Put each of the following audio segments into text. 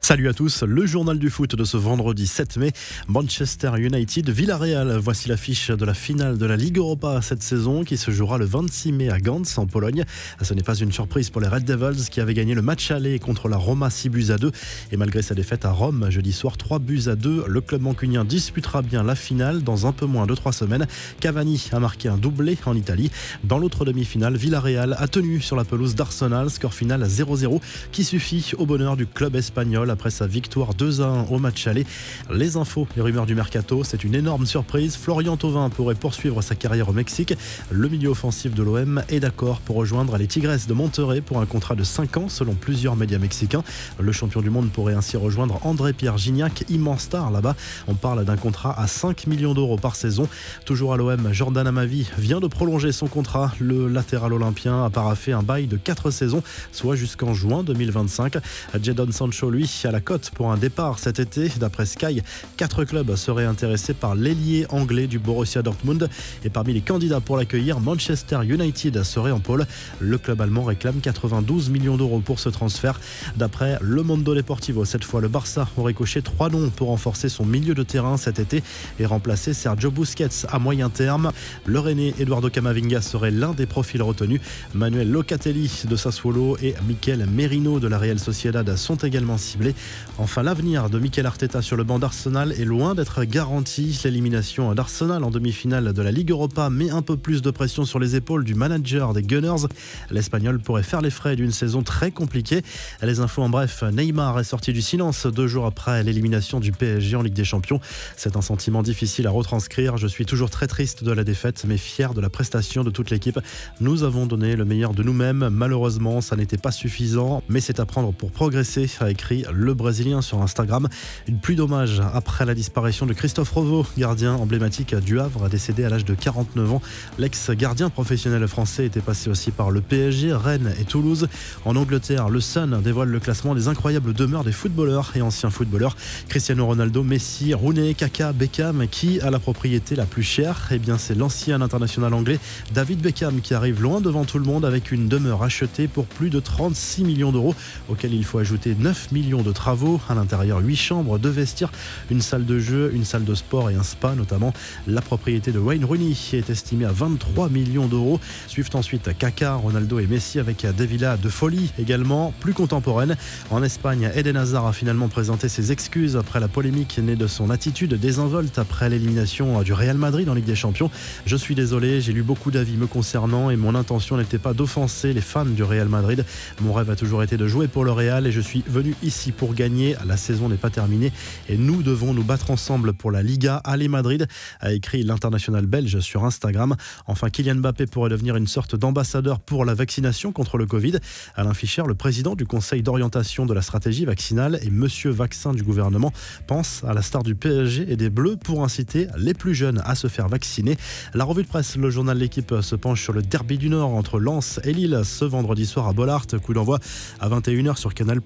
Salut à tous, le journal du foot de ce vendredi 7 mai, Manchester United, Villarreal, voici l'affiche de la finale de la Ligue Europa cette saison qui se jouera le 26 mai à Gans en Pologne. Ce n'est pas une surprise pour les Red Devils qui avaient gagné le match aller contre la Roma 6-2 et malgré sa défaite à Rome jeudi soir 3-2, le club mancunien disputera bien la finale dans un peu moins de 3 semaines. Cavani a marqué un doublé en Italie. Dans l'autre demi-finale, Villarreal a tenu sur la pelouse d'Arsenal, score final à 0-0 qui suffit au bonheur du club espagnol après sa victoire 2-1 au match aller. Les infos, les rumeurs du mercato, c'est une énorme surprise. Florian Thauvin pourrait poursuivre sa carrière au Mexique. Le milieu offensif de l'OM est d'accord pour rejoindre les Tigres de Monterrey pour un contrat de 5 ans selon plusieurs médias mexicains. Le champion du monde pourrait ainsi rejoindre André-Pierre Gignac, immense star là-bas. On parle d'un contrat à 5 millions d'euros par saison. Toujours à l'OM, Jordan Amavi vient de prolonger son contrat. Le latéral olympien a paraphé un bail de 4 saisons, soit jusqu'en juin 2025. Jadon Sancho, lui, à la cote pour un départ cet été. D'après Sky, 4 clubs seraient intéressés par l'ailier anglais du Borussia Dortmund. Et parmi les candidats pour l'accueillir, Manchester United serait en pôle. Le club allemand réclame 92 millions d'euros pour ce transfert. D'après Le Mundo Deportivo, cette fois, le Barça aurait coché 3 noms pour renforcer son milieu de terrain cet été et remplacer Sergio Busquets à moyen terme. Le Rennais Eduardo Camavinga serait l'un des profils retenus. Manuel Locatelli de Sassuolo et Mikel Merino de la Real Sociedad sont également ciblés. Enfin, l'avenir de Mikel Arteta sur le banc d'Arsenal est loin d'être garanti. L'élimination d'Arsenal en demi-finale de la Ligue Europa met un peu plus de pression sur les épaules du manager des Gunners. L'Espagnol pourrait faire les frais d'une saison très compliquée. Les infos en bref, Neymar est sorti du silence 2 jours après l'élimination du PSG en Ligue des Champions. C'est un sentiment difficile à retranscrire. Je suis toujours très triste de la défaite, mais fier de la prestation de toute l'équipe. Nous avons donné le meilleur de nous-mêmes. Malheureusement, ça n'était pas suffisant, mais c'est à prendre pour progresser, a écrit le Brésilien sur Instagram. Une pluie d'hommages après la disparition de Christophe Revaux, gardien emblématique du Havre, décédé à l'âge de 49 ans. L'ex-gardien professionnel français était passé aussi par le PSG, Rennes et Toulouse. En Angleterre, le Sun dévoile le classement des incroyables demeures des footballeurs et anciens footballeurs. Cristiano Ronaldo, Messi, Rooney, Kaka, Beckham. Qui a la propriété la plus chère ? Eh bien, c'est l'ancien international anglais David Beckham qui arrive loin devant tout le monde avec une demeure achetée pour plus de 36 millions d'euros, auquel il faut ajouter 9 millions de travaux. À l'intérieur, 8 chambres, 2 vestiaires, une salle de jeu, une salle de sport et un spa notamment. La propriété de Wayne Rooney est estimée à 23 millions d'euros. Suivent ensuite Kaka, Ronaldo et Messi avec des villas de folie également, plus contemporaines. En Espagne, Eden Hazard a finalement présenté ses excuses après la polémique née de son attitude désinvolte après l'élimination du Real Madrid en Ligue des Champions. Je suis désolé, j'ai lu beaucoup d'avis me concernant et mon intention n'était pas d'offenser les fans du Real Madrid. Mon rêve a toujours été de jouer pour le Real et je suis venu ici pour gagner. La saison n'est pas terminée et nous devons nous battre ensemble pour la Liga. Allez Madrid, a écrit l'international belge sur Instagram. Enfin, Kylian Mbappé pourrait devenir une sorte d'ambassadeur pour la vaccination contre le Covid. Alain Fischer, le président du conseil d'orientation de la stratégie vaccinale et monsieur vaccin du gouvernement, pense à la star du PSG et des Bleus pour inciter les plus jeunes à se faire vacciner. La revue de presse, le journal L'Équipe se penche sur le derby du Nord entre Lens et Lille ce vendredi soir à Bollaert. Coup d'envoi à 21h sur Canal+.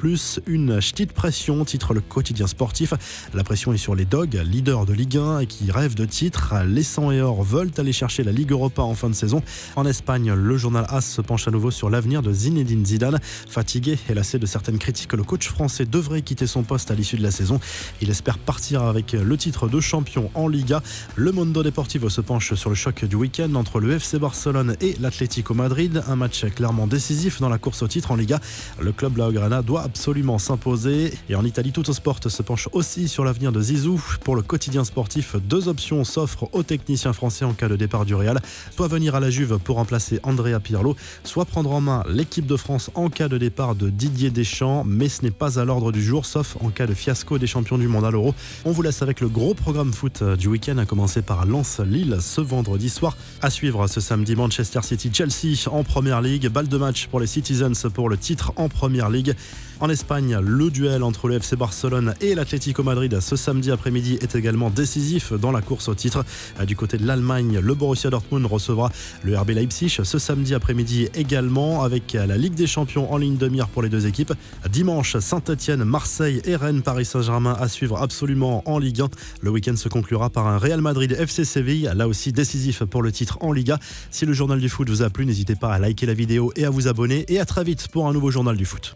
Une petite pression, titre le quotidien sportif. La pression est sur les Dogs, leaders de Ligue 1 et qui rêvent de titre. Les 100 et or veulent aller chercher la Ligue Europa en fin de saison. En Espagne, le journal AS se penche à nouveau sur l'avenir de Zinedine Zidane. Fatigué et lassé de certaines critiques, le coach français devrait quitter son poste à l'issue de la saison. Il espère partir avec le titre de champion en Liga. Le Mundo Deportivo se penche sur le choc du week-end entre le FC Barcelone et l'Atlético Madrid. Un match clairement décisif dans la course au titre en Liga. Le club blaugrana doit absolument s'imposer. Et en Italie, Tuttosport se penche aussi sur l'avenir de Zizou. Pour le quotidien sportif, 2 options s'offrent aux techniciens français en cas de départ du Real. Soit venir à la Juve pour remplacer Andrea Pirlo, soit prendre en main l'équipe de France en cas de départ de Didier Deschamps. Mais ce n'est pas à l'ordre du jour, sauf en cas de fiasco des champions du monde à l'Euro. On vous laisse avec le gros programme foot du week-end, à commencer par Lens-Lille ce vendredi soir. À suivre ce samedi, Manchester City-Chelsea en Première Ligue. Balle de match pour les Citizens pour le titre en Première Ligue. En Espagne, le duel entre le FC Barcelone et l'Atlético Madrid ce samedi après-midi est également décisif dans la course au titre. Du côté de l'Allemagne, le Borussia Dortmund recevra le RB Leipzig ce samedi après-midi également, avec la Ligue des Champions en ligne de mire pour les 2 équipes. Dimanche, Saint-Etienne, Marseille et Rennes, Paris Saint-Germain à suivre absolument en Ligue 1. Le week-end se conclura par un Real Madrid FC Séville, là aussi décisif pour le titre en Liga. Si le journal du foot vous a plu, n'hésitez pas à liker la vidéo et à vous abonner. Et à très vite pour un nouveau journal du foot.